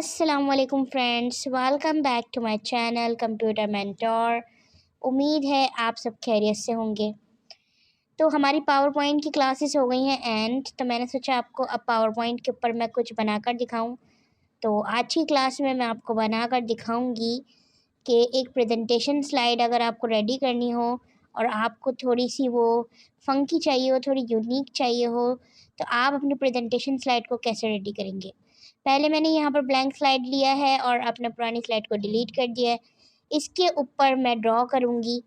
अस्सलामुअलैकुम friends, welcome back to my channel computer mentor. उम्मीद है आप सब खैरियत से होंगे। तो हमारी पावर पॉइंट की क्लासेस हो गई हैं एंड तो मैंने सोचा आपको अब पावर पॉइंट के ऊपर मैं कुछ बनाकर दिखाऊं। तो आज की क्लास में मैं आपको बनाकर दिखाऊंगी कि एक प्रेजेंटेशन स्लाइड अगर आपको रेडी करनी हो और आपको थोड़ी सी वो फंकी चाहिए हो, थोड़ी यूनिक चाहिए हो, तो आप अपनी प्रेजेंटेशन स्लाइड को कैसे रेडी करेंगे। पहले मैंने यहाँ पर ब्लैंक स्लाइड लिया है और अपने पुरानी स्लाइड को डिलीट कर दिया है। इसके ऊपर मैं ड्रॉ करूँगी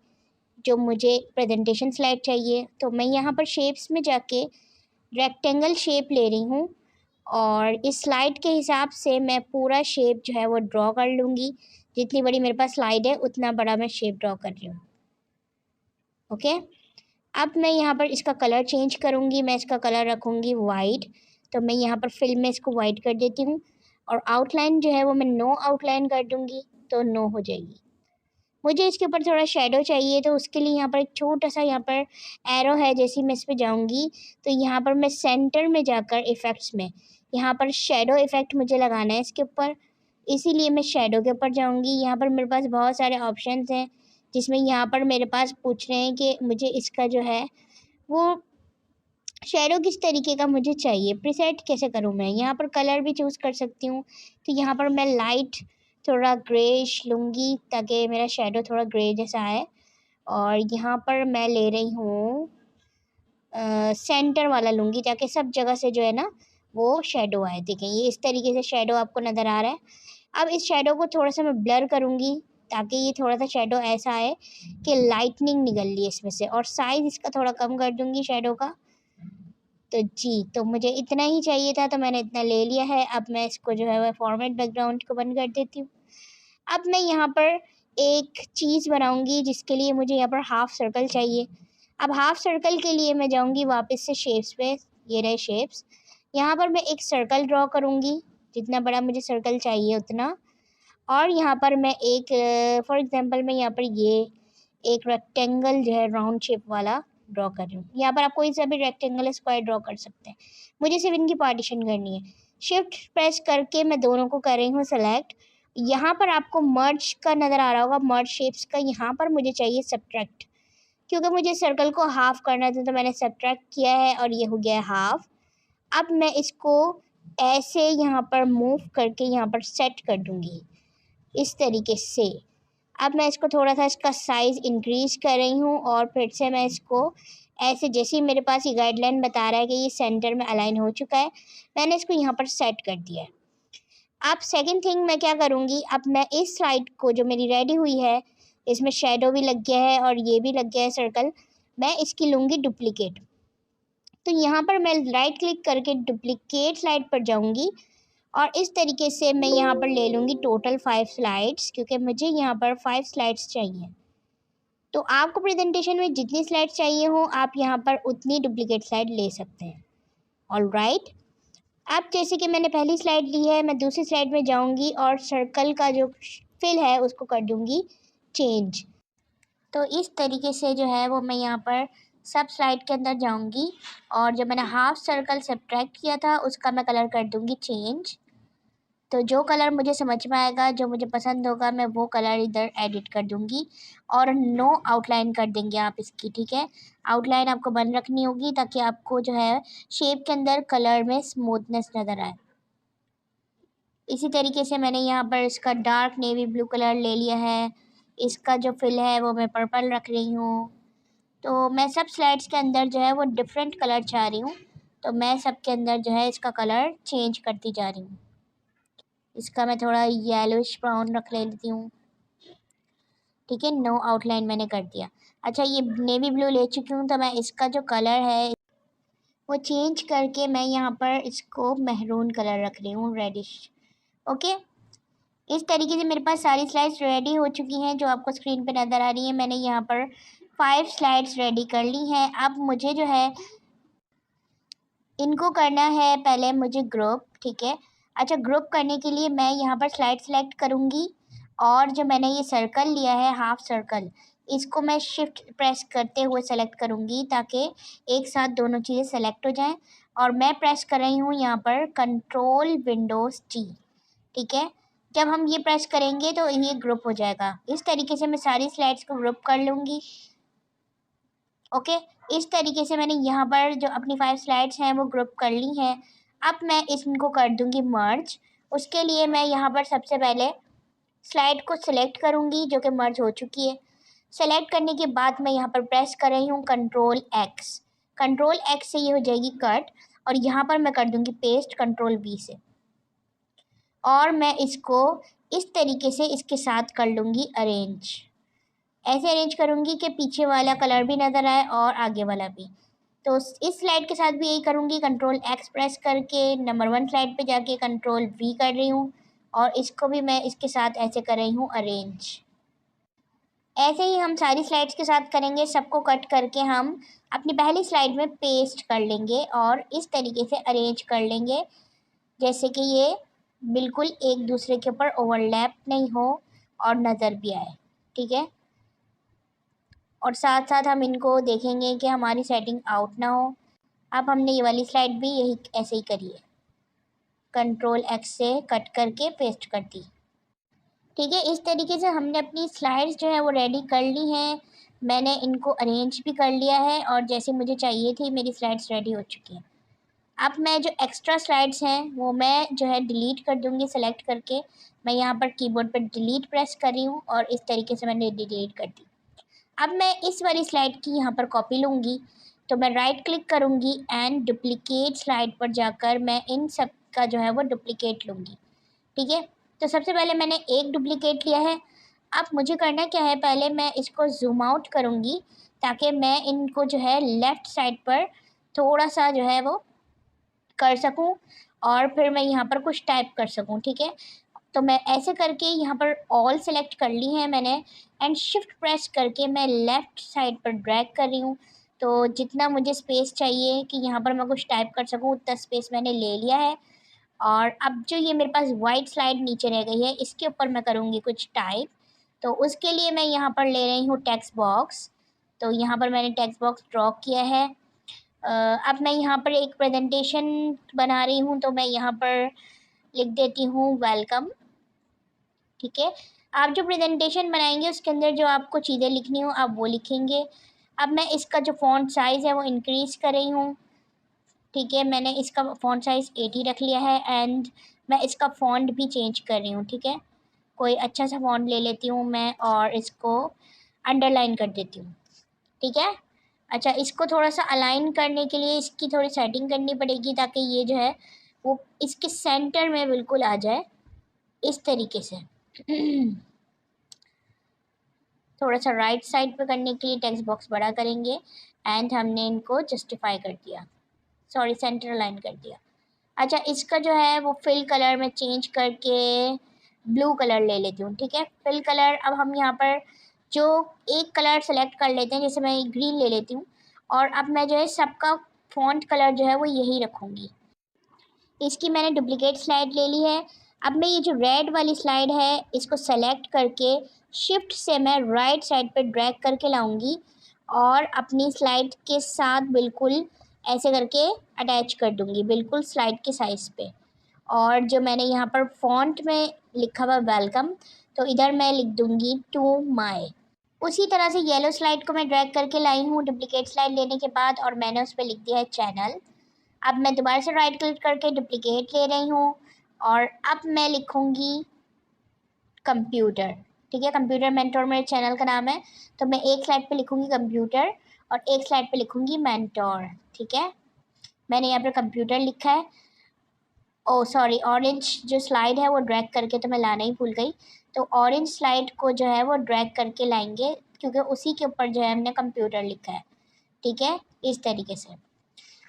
जो मुझे प्रेजेंटेशन स्लाइड चाहिए। तो मैं यहाँ पर शेप्स में जाके रेक्टेंगल शेप ले रही हूँ और इस स्लाइड के हिसाब से मैं पूरा शेप जो है वो ड्रॉ कर लूँगी। जितनी बड़ी मेरे पास स्लाइड है उतना बड़ा मैं शेप ड्रॉ कर रही हूँ। ओके, अब मैं यहाँ पर इसका कलर चेंज करूँगी। मैं इसका कलर रखूँगी वाइट। तो मैं यहाँ पर फिल में इसको वाइट कर देती हूँ और आउटलाइन जो है वो मैं नो आउटलाइन कर दूँगी तो नो हो जाएगी। मुझे इसके ऊपर थोड़ा शेडो चाहिए तो उसके लिए यहाँ पर एक छोटा सा यहाँ पर एरो है। जैसे ही मैं इस पर जाऊँगी तो यहाँ पर मैं सेंटर में जाकर इफ़ेक्ट्स में यहाँ पर शेडो इफ़ेक्ट मुझे लगाना है इसके ऊपर, इसीलिए मैं शेडो के ऊपर जाऊँगी। यहाँ पर मेरे पास बहुत सारे ऑप्शंस हैं जिसमें यहाँ पर मेरे पास पूछ रहे हैं कि मुझे इसका जो है वो शेडो किस तरीके का मुझे चाहिए, प्रीसेट कैसे करूँ। मैं यहाँ पर कलर भी चूज़ कर सकती हूँ। तो यहाँ पर मैं लाइट थोड़ा ग्रेइश लूँगी ताकि मेरा शेडो थोड़ा ग्रे जैसा आए। और यहाँ पर मैं ले रही हूँ सेंटर वाला लूँगी ताकि सब जगह से जो है ना वो शेडो आए। देखें ये इस तरीके से शेडो आपको नज़र आ रहा है। अब इस शेडो को थोड़ा सा मैं ब्लर करूँगी ताकि ये थोड़ा सा शेडो ऐसा आए कि लाइटनिंग निकल रही है इसमें से, और साइज़ इसका थोड़ा कम कर दूँगी शेडो का। तो मुझे इतना ही चाहिए था तो मैंने इतना ले लिया है। अब मैं इसको जो है वह फॉर्मेट बैकग्राउंड को बंद कर देती हूँ। अब मैं यहाँ पर एक चीज़ बनाऊँगी जिसके लिए मुझे यहाँ पर हाफ़ सर्कल चाहिए। अब हाफ़ सर्कल के लिए मैं जाऊँगी वापस से शेप्स पे। ये रहे शेप्स। यहाँ पर मैं एक सर्कल ड्रॉ करूँगी, जितना बड़ा मुझे सर्कल चाहिए उतना। और यहाँ पर मैं एक फॉर एग्ज़ाम्पल मैं यहाँ पर ये एक रेक्टेंगल जो है राउंड शेप वाला ड्रॉ कर रही हूँ। यहाँ पर आप कोई सा भी रेक्टेंगल स्क्वायर ड्रॉ कर सकते हैं। मुझे सिर्फ इनकी पार्टीशन करनी है। शिफ्ट प्रेस करके मैं दोनों को कर रही हूँ सेलेक्ट। यहाँ पर आपको मर्ज का नज़र आ रहा होगा, मर्ज शेप्स का। यहाँ पर मुझे चाहिए सब्ट्रैक्ट, क्योंकि मुझे सर्कल को हाफ़ करना था तो मैंने सब्ट्रैक्ट किया है और ये हो गया हाफ़। अब मैं इसको ऐसे यहाँ पर मूव करके यहाँ पर सेट कर दूँगी इस तरीके से। अब मैं इसको थोड़ा सा इसका साइज़ इंक्रीज़ कर रही हूँ और फिर से मैं इसको ऐसे, जैसे ही मेरे पास ये गाइडलाइन बता रहा है कि ये सेंटर में अलाइन हो चुका है, मैंने इसको यहाँ पर सेट कर दिया है। अब सेकंड थिंग मैं क्या करूँगी, अब मैं इस स्लाइड को जो मेरी रेडी हुई है, इसमें शेडो भी लग गया है और ये भी लग गया है सर्कल, मैं इसकी लूँगी डुप्लीकेट। तो यहाँ पर मैं राइट क्लिक करके डुप्लीकेट स्लाइड पर जाऊँगी और इस तरीके से मैं यहाँ पर ले लूँगी टोटल 5 स्लाइड्स, क्योंकि मुझे यहाँ पर 5 स्लाइड्स चाहिए। तो आपको प्रेजेंटेशन में जितनी स्लाइड्स चाहिए हो आप यहाँ पर उतनी डुप्लीकेट स्लाइड ले सकते हैं। ऑलराइट, अब जैसे कि मैंने पहली स्लाइड ली है, मैं दूसरी स्लाइड में जाऊँगी और सर्कल का जो फिल है उसको कर दूँगी चेंज। तो इस तरीके से जो है वो मैं यहाँ पर सब स्लाइड के अंदर जाऊँगी और जो मैंने हाफ सर्कल सब्ट्रैक्ट किया था उसका मैं कलर कर दूँगी चेंज। तो जो कलर मुझे समझ में आएगा, जो मुझे पसंद होगा, मैं वो कलर इधर एडिट कर दूँगी। और नो आउटलाइन कर देंगे आप इसकी, ठीक है। आउटलाइन आपको बंद रखनी होगी ताकि आपको जो है शेप के अंदर कलर में स्मूथनेस नज़र आए। इसी तरीके से मैंने यहाँ पर इसका डार्क नेवी ब्लू कलर ले लिया है। इसका जो फिल है वो मैं पर्पल रख रही हूँ। तो मैं सब स्लाइड्स के अंदर जो है वो डिफरेंट कलर चाह रही हूँ, तो मैं सब के अंदर जो है इसका कलर चेंज करती जा रही हूँ। इसका मैं थोड़ा येलोइश ब्राउन रख लेती हूँ, ठीक है। नो आउटलाइन मैंने कर दिया। अच्छा, ये नेवी ब्लू ले चुकी हूँ तो मैं इसका जो कलर है वो चेंज करके मैं यहाँ पर इसको मेहरून कलर रख रही हूँ, रेडिश। ओके, इस तरीके से मेरे पास सारी स्लाइड्स रेडी हो चुकी हैं जो आपको स्क्रीन पे नज़र आ रही है। मैंने यहाँ पर 5 स्लाइड्स रेडी कर ली हैं। अब मुझे जो है इनको करना है पहले मुझे ग्रुप, ठीक है। अच्छा, ग्रुप करने के लिए मैं यहाँ पर स्लाइड सेलेक्ट करूँगी और जो मैंने ये सर्कल लिया है हाफ सर्कल, इसको मैं शिफ्ट प्रेस करते हुए सेलेक्ट करूँगी ताकि एक साथ दोनों चीज़ें सेलेक्ट हो जाएं। और मैं प्रेस कर रही हूँ यहाँ पर कंट्रोल विंडोज़ टी, ठीक है। जब हम ये प्रेस करेंगे तो ये ग्रुप हो जाएगा। इस तरीके से मैं सारी स्लाइड्स को ग्रुप कर लूँगी। ओके, इस तरीके से मैंने यहाँ पर जो अपनी 5 स्लाइड्स हैं वो ग्रुप कर ली हैं। अब मैं इनको कर दूँगी मर्ज। उसके लिए मैं यहाँ पर सबसे पहले स्लाइड को सिलेक्ट करूँगी जो कि मर्ज हो चुकी है। सेलेक्ट करने के बाद मैं यहाँ पर प्रेस कर रही हूँ कंट्रोल एक्स। कंट्रोल एक्स से ये हो जाएगी कट, और यहाँ पर मैं कर दूँगी पेस्ट कंट्रोल वी से, और मैं इसको इस तरीके से इसके साथ कर लूँगी अरेंज। ऐसे अरेंज करूँगी कि पीछे वाला कलर भी नज़र आए और आगे वाला भी। तो इस स्लाइड के साथ भी यही करूँगी, कंट्रोल एक्स प्रेस करके नंबर 1 स्लाइड पे जाके कंट्रोल वी कर रही हूँ, और इसको भी मैं इसके साथ ऐसे कर रही हूँ अरेंज। ऐसे ही हम सारी स्लाइड्स के साथ करेंगे। सबको कट करके हम अपनी पहली स्लाइड में पेस्ट कर लेंगे और इस तरीके से अरेंज कर लेंगे जैसे कि ये बिल्कुल एक दूसरे के ऊपर ओवरलैप नहीं हो और नज़र भी आए। ठीक है, और साथ साथ हम इनको देखेंगे कि हमारी सेटिंग आउट ना हो। अब हमने ये वाली स्लाइड भी यही ऐसे ही करी है, कंट्रोल एक्स से कट करके पेस्ट कर दी। ठीक है, इस तरीके से हमने अपनी स्लाइड्स जो है वो रेडी कर ली हैं। मैंने इनको अरेंज भी कर लिया है और जैसे मुझे चाहिए थी मेरी स्लाइड्स रेडी हो चुकी हैं। अब मैं जो एक्स्ट्रा स्लाइड्स हैं वो मैं जो है डिलीट कर दूँगी सेलेक्ट करके। मैं यहाँ पर कीबोर्ड पर डिलीट प्रेस कर रही हूँ और इस तरीके से मैंने डिलीट कर दी। अब मैं इस वाली स्लाइड की यहाँ पर कॉपी लूँगी, तो मैं राइट क्लिक करूँगी एंड डुप्लिकेट स्लाइड पर जाकर मैं इन सब का जो है वो डुप्लिकेट लूँगी। ठीक है, तो सबसे पहले मैंने एक डुप्लिकेट लिया है। अब मुझे करना क्या है, पहले मैं इसको ज़ूम आउट करूँगी ताकि मैं इनको जो है लेफ़्ट साइड पर थोड़ा सा जो है वो कर सकूँ और फिर मैं यहाँ पर कुछ टाइप कर सकूँ। ठीक है, तो मैं ऐसे करके यहाँ पर ऑल सेलेक्ट कर ली है मैंने एंड शिफ्ट प्रेस करके मैं लेफ़्ट साइड पर ड्रैग कर रही हूँ। तो जितना मुझे स्पेस चाहिए कि यहाँ पर मैं कुछ टाइप कर सकूँ उतना स्पेस मैंने ले लिया है। और अब जो ये मेरे पास वाइट स्लाइड नीचे रह गई है इसके ऊपर मैं करूँगी कुछ टाइप। तो उसके लिए मैं यहाँ पर ले रही हूँ टेक्स्ट बॉक्स। तो यहाँ पर मैंने टेक्स्ट बॉक्स ड्रॉ किया है। अब मैं यहाँ पर एक प्रेजेंटेशन बना रही हूँ तो मैं यहाँ पर लिख देती हूँ वेलकम। ठीक है, आप जो प्रेजेंटेशन बनाएंगे उसके अंदर जो आपको चीज़ें लिखनी हो आप वो लिखेंगे। अब मैं इसका जो फ़ॉन्ट साइज़ है वो इंक्रीज़ कर रही हूँ। ठीक है, मैंने इसका फ़ॉन्ट साइज़ 80 रख लिया है एंड मैं इसका फ़ॉन्ट भी चेंज कर रही हूँ। ठीक है, कोई अच्छा सा फ़ॉन्ट ले लेती हूँ मैं और इसको अंडरलाइन कर देती हूँ। ठीक है, अच्छा इसको थोड़ा सा अलाइन करने के लिए इसकी थोड़ी सेटिंग करनी पड़ेगी ताकि ये जो है वो इसके सेंटर में बिल्कुल आ जाए इस तरीके से। थोड़ा सा राइट साइड पे करने के लिए टेक्स्ट बॉक्स बड़ा करेंगे एंड हमने इनको जस्टिफाई कर दिया, सॉरी सेंटर अलाइन कर दिया। अच्छा इसका जो है वो फिल कलर में चेंज करके ब्लू कलर ले लेती हूँ। ठीक है, फिल कलर अब हम यहाँ पर जो एक कलर सेलेक्ट कर लेते हैं, जैसे मैं ग्रीन ले लेती हूँ और अब मैं जो है सबका फ़ॉन्ट कलर जो है वो यही रखूँगी। इसकी मैंने डुप्लिकेट स्लाइड ले ली है। अब मैं ये जो रेड वाली स्लाइड है इसको सेलेक्ट करके शिफ्ट से मैं राइट साइड पे ड्रैग करके लाऊंगी और अपनी स्लाइड के साथ बिल्कुल ऐसे करके अटैच कर दूंगी बिल्कुल स्लाइड के साइज़ पे। और जो मैंने यहाँ पर फ़ॉन्ट में लिखा हुआ वेलकम, तो इधर मैं लिख दूंगी टू माय। उसी तरह से येलो स्लाइड को मैं ड्रैग करके लाई हूँ डुप्लिकेट स्लाइड लेने के बाद और मैंने उस पर लिख दिया है चैनल। अब मैं दोबारा से राइट क्लिक करके डुप्लिकेट ले रही हूँ और अब मैं लिखूँगी कंप्यूटर। ठीक है, कंप्यूटर मेंटोर मेरे चैनल का नाम है, तो मैं एक स्लाइड पे लिखूँगी कंप्यूटर और एक स्लाइड पे लिखूँगी मेंटोर। ठीक है, मैंने यहाँ पर कंप्यूटर लिखा है। ओ सॉरी, ऑरेंज जो स्लाइड है वो ड्रैग करके तो मैं लाना ही भूल गई। तो ऑरेंज स्लाइड को जो है वो ड्रैग करके लाएंगे क्योंकि उसी के ऊपर जो है हमने कंप्यूटर लिखा है। ठीक है, इस तरीके से।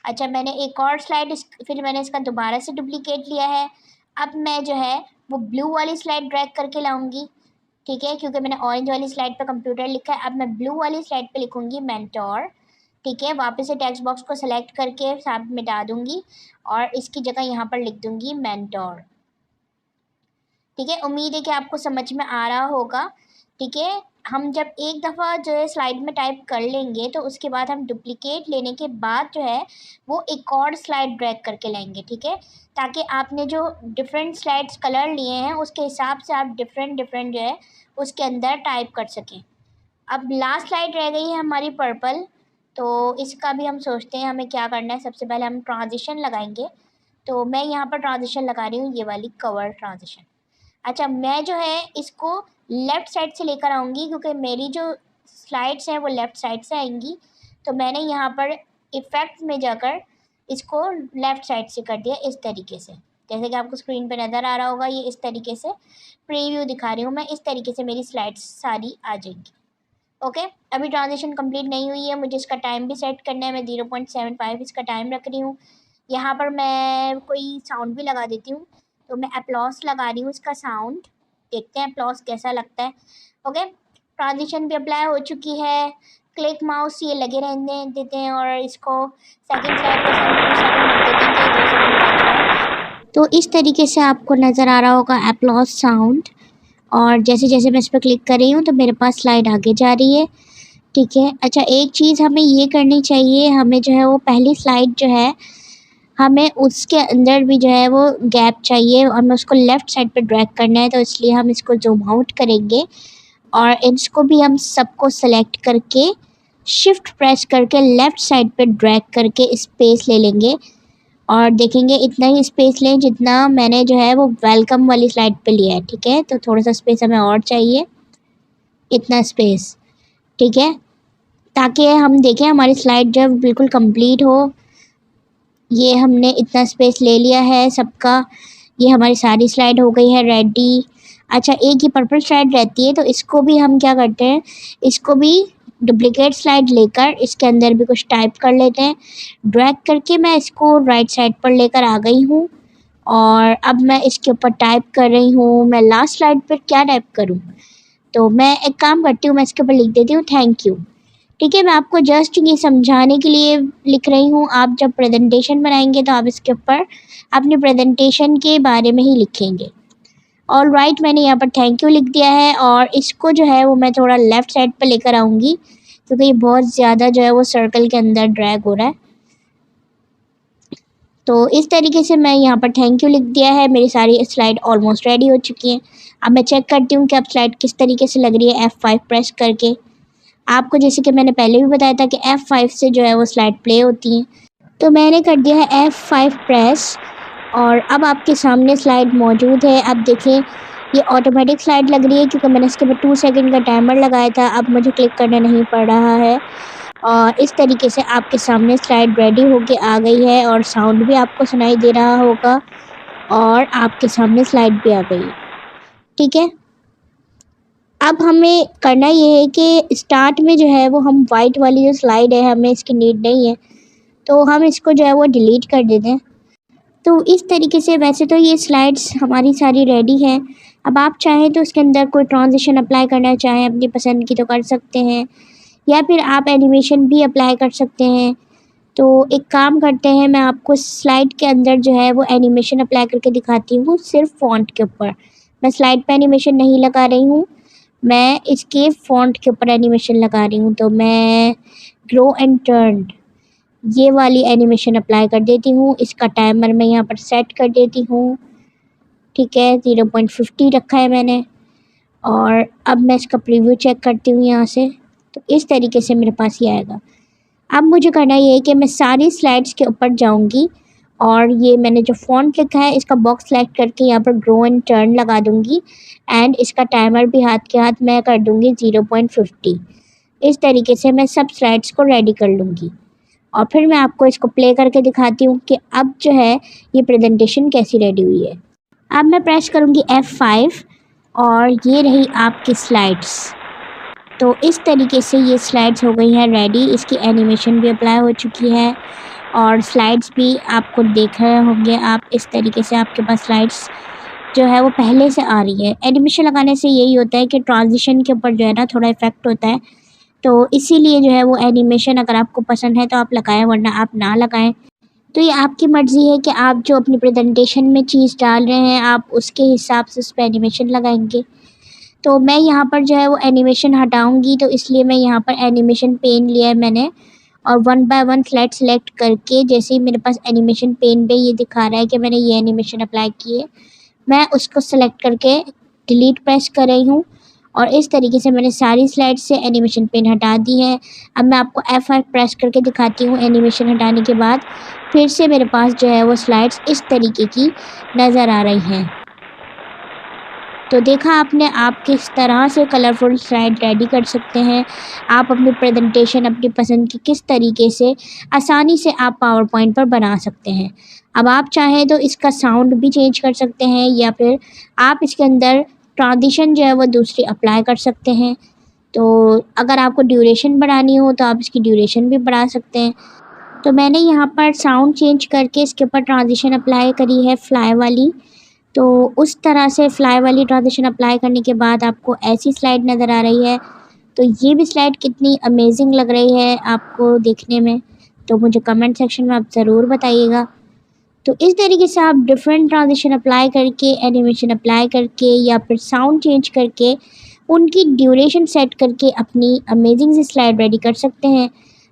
अच्छा मैंने एक और स्लाइड फिर मैंने इसका दोबारा से डुप्लिकेट लिया है। अब मैं जो है वो ब्लू वाली स्लाइड ड्रैग करके लाऊंगी। ठीक है, क्योंकि मैंने ऑरेंज वाली स्लाइड पे कंप्यूटर लिखा है। अब मैं ब्लू वाली स्लाइड पे लिखूंगी मेंटोर। ठीक है, वापस से टेक्स्ट बॉक्स को सेलेक्ट करके साथ मिटा दूंगी और इसकी जगह यहाँ पर लिख दूंगी मेंटोर। ठीक है, उम्मीद है कि आपको समझ में आ रहा होगा। ठीक है, हम जब एक दफ़ा जो है स्लाइड में टाइप कर लेंगे तो उसके बाद हम डुप्लिकेट लेने के बाद जो है वो एक और स्लाइड ड्रैग करके लाएंगे, ठीक है, ताकि आपने जो डिफरेंट स्लाइड्स कलर लिए हैं उसके हिसाब से आप डिफरेंट डिफरेंट जो है उसके अंदर टाइप कर सकें। अब लास्ट स्लाइड रह गई है हमारी पर्पल, तो इसका भी हम सोचते हैं हमें क्या करना है। सबसे पहले हम ट्रांजिशन लगाएंगे, तो मैं यहाँ पर ट्रांजिशन लगा रही हूँ, ये वाली कवर ट्रांजिशन। अच्छा, मैं जो है इसको लेफ़्ट साइड से लेकर आऊँगी क्योंकि मेरी जो स्लाइड्स हैं वो लेफ़्ट साइड से आएंगी, तो मैंने यहाँ पर इफ़ेक्ट में जाकर इसको लेफ़्ट साइड से कर दिया इस तरीके से। जैसे कि आपको स्क्रीन पे नज़र आ रहा होगा, ये इस तरीके से प्रीव्यू दिखा रही हूँ मैं, इस तरीके से मेरी स्लाइड्स सारी आ जाएंगी। ओके, अभी ट्रांजिशन कंप्लीट नहीं हुई है, मुझे इसका टाइम भी सेट करना है। मैं 0.75 इसका टाइम रख रही हूँ। यहाँ पर मैं कोई साउंड भी लगा देती हूँ, तो मैं अप्लॉस लगा रही हूँ इसका साउंड, देखते हैं अप्लॉस कैसा लगता है। ओके, ट्रांजिशन भी अप्लाई हो चुकी है। क्लिक माउस ये लगे रहने देते हैं और इसको सेकंड स्लाइड का हम 2 सेकंड रख देते हैं कि 2 सेकंड बाद जाए। तो इस तरीके से आपको नज़र आ रहा होगा अप्लॉस साउंड, और जैसे जैसे मैं इस पर क्लिक कर रही हूँ तो मेरे पास स्लाइड आगे जा रही है, ठीक है। अच्छा, एक चीज़ हमें ये करनी चाहिए, हमें जो है वो पहली स्लाइड जो है हमें उसके अंदर भी जो है वो गैप चाहिए, हमें उसको लेफ़्ट साइड पे ड्रैग करना है, तो इसलिए हम इसको ज़ूम आउट करेंगे और इसको भी हम सबको सेलेक्ट करके शिफ्ट प्रेस करके लेफ़्ट साइड पे ड्रैग करके स्पेस ले लेंगे और देखेंगे इतना ही स्पेस लें जितना मैंने जो है वो वेलकम वाली स्लाइड पे लिया है, ठीक है। तो थोड़ा सा स्पेस हमें और चाहिए, इतना स्पेस, ठीक है, ताकि हम देखें हमारी स्लाइड जब बिल्कुल कंप्लीट हो। ये हमने इतना स्पेस ले लिया है सबका, ये हमारी सारी स्लाइड हो गई है रेडी। अच्छा, एक ही पर्पल स्लाइड रहती है, तो इसको भी हम क्या करते हैं, इसको भी डुप्लिकेट स्लाइड लेकर इसके अंदर भी कुछ टाइप कर लेते हैं। ड्रैग करके मैं इसको राइट साइड पर लेकर आ गई हूँ और अब मैं इसके ऊपर टाइप कर रही हूँ। मैं लास्ट स्लाइड पर क्या टाइप करूँ, तो मैं एक काम करती हूँ, मैं इसके ऊपर लिख देती हूँ थैंक यू, ठीक है। मैं आपको जस्ट ये समझाने के लिए लिख रही हूँ, आप जब प्रेजेंटेशन बनाएंगे तो आप इसके ऊपर अपनी प्रेजेंटेशन के बारे में ही लिखेंगे। ऑल राइट, मैंने यहाँ पर थैंक यू लिख दिया है और इसको जो है वो मैं थोड़ा लेफ़्ट साइड पर लेकर आऊँगी क्योंकि ये बहुत ज़्यादा जो है वो सर्कल के अंदर ड्रैग हो रहा है। तो इस तरीके से मैं यहाँ पर थैंक यू लिख दिया है। मेरी सारी स्लाइड ऑलमोस्ट रेडी हो चुकी हैं। अब मैं चेक करती हूँ कि अब स्लाइड किस तरीके से लग रही है F5 प्रेस करके। आपको जैसे कि मैंने पहले भी बताया था कि F5 से जो है वो स्लाइड प्ले होती हैं, तो मैंने कर दिया है F5 प्रेस और अब आपके सामने स्लाइड मौजूद है। अब देखें ये ऑटोमेटिक स्लाइड लग रही है क्योंकि मैंने इसके ऊपर 2 सेकंड का टाइमर लगाया था। अब मुझे क्लिक करना नहीं पड़ रहा है और इस तरीके से आपके सामने स्लाइड रेडी होके आ गई है और साउंड भी आपको सुनाई दे रहा होगा और आपके सामने स्लाइड भी आ गई है, ठीक है। अब हमें करना ये है कि स्टार्ट में जो है वो हम वाइट वाली जो स्लाइड है हमें इसकी नीड नहीं है, तो हम इसको जो है वो डिलीट कर देते हैं। तो इस तरीके से वैसे तो ये स्लाइड्स हमारी सारी रेडी हैं। अब आप चाहें तो उसके अंदर कोई ट्रांजिशन अप्लाई करना चाहें अपनी पसंद की तो कर सकते हैं, या फिर आप एनिमेशन भी अप्लाई कर सकते हैं। तो एक काम करते हैं, मैं आपको स्लाइड के अंदर जो है वो एनिमेशन अप्लाई करके दिखाती हूँ सिर्फ फ़ॉन्ट के ऊपर। मैं स्लाइड पे एनिमेशन नहीं लगा रही हूँ, मैं इसके फ़ॉन्ट के ऊपर एनिमेशन लगा रही हूँ। तो मैं ग्रो एंड टर्न ये वाली एनिमेशन अप्लाई कर देती हूँ। इसका टाइमर मैं यहाँ पर सेट कर देती हूँ, ठीक है, 0.50 रखा है मैंने। और अब मैं इसका प्रीव्यू चेक करती हूँ यहाँ से, तो इस तरीके से मेरे पास ये आएगा। अब मुझे करना ये है कि मैं सारी स्लाइड्स के ऊपर जाऊँगी और ये मैंने जो फ़ॉन्ट लिखा है इसका बॉक्स सेलेक्ट करके यहाँ पर ग्रो एंड टर्न लगा दूँगी एंड इसका टाइमर भी हाथ के हाथ मैं कर दूँगी 0.50। इस तरीके से मैं सब स्लाइड्स को रेडी कर लूँगी और फिर मैं आपको इसको प्ले करके दिखाती हूँ कि अब जो है ये प्रेजेंटेशन कैसी रेडी हुई है। अब मैं प्रेस करूँगी F5 और ये रही आपकी स्लाइड्स। तो इस तरीके से ये स्लाइड्स हो गई हैं रेडी, इसकी एनिमेशन भी अप्लाई हो चुकी है और स्लाइड्स भी आपको देख रहे होंगे आप, इस तरीके से आपके पास स्लाइड्स जो है वो पहले से आ रही है। एनिमेशन लगाने से यही होता है कि ट्रांजिशन के ऊपर जो है ना थोड़ा इफ़ेक्ट होता है, तो इसीलिए जो है वो एनिमेशन अगर आपको पसंद है तो आप लगाएं, वरना आप ना लगाएं। तो ये आपकी मर्ज़ी है कि आप जो अपनी प्रेजेंटेशन में चीज़ डाल रहे हैं आप उसके हिसाब से उस पर एनिमेशन लगाएंगे। तो मैं यहाँ पर जो है वो एनिमेशन हटाऊँगी, तो इसलिए मैं यहाँ पर एनिमेशन पेन लिया है मैंने, और 1 बाय 1 स्लाइड सेलेक्ट करके जैसे ही मेरे पास एनिमेशन पेन पे ये दिखा रहा है कि मैंने ये एनिमेशन अप्लाई की है, मैं उसको सेलेक्ट करके डिलीट प्रेस कर रही हूँ, और इस तरीके से मैंने सारी स्लाइड से एनिमेशन पेन हटा दी है। अब मैं आपको F5 प्रेस करके दिखाती हूँ एनिमेशन हटाने के बाद, फिर से मेरे पास जो है वो स्लाइड्स इस तरीके की नज़र आ रही हैं। तो देखा आपने, आप किस तरह से कलरफुल स्लाइड रेडी कर सकते हैं। आप अपनी प्रेजेंटेशन अपनी पसंद की किस तरीके से आसानी से आप पावर पॉइंट पर बना सकते हैं। अब आप चाहें तो इसका साउंड भी चेंज कर सकते हैं, या फिर आप इसके अंदर ट्रांजिशन जो है वो दूसरी अप्लाई कर सकते हैं। तो अगर आपको ड्यूरेशन बढ़ानी हो तो आप इसकी ड्यूरेशन भी बढ़ा सकते हैं। तो मैंने यहाँ पर साउंड चेंज करके इसके ऊपर ट्रांजिशन अप्लाई करी है फ्लाई वाली। तो उस तरह से फ्लाई वाली ट्रांजिशन अप्लाई करने के बाद आपको ऐसी स्लाइड नज़र आ रही है। तो ये भी स्लाइड कितनी अमेजिंग लग रही है आपको देखने में, तो मुझे कमेंट सेक्शन में आप ज़रूर बताइएगा। तो इस तरीके से आप डिफरेंट ट्रांजिशन अप्लाई करके, एनिमेशन अप्लाई करके, या फिर साउंड चेंज करके, उनकी ड्यूरेशन सेट करके अपनी अमेजिंग सी स्लाइड रेडी कर सकते हैं।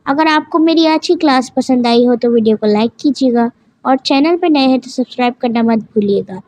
अगर आपको मेरी आज की क्लास पसंद आई हो तो वीडियो को लाइक कीजिएगा, और चैनल पर नए हैं तो सब्सक्राइब करना मत भूलिएगा।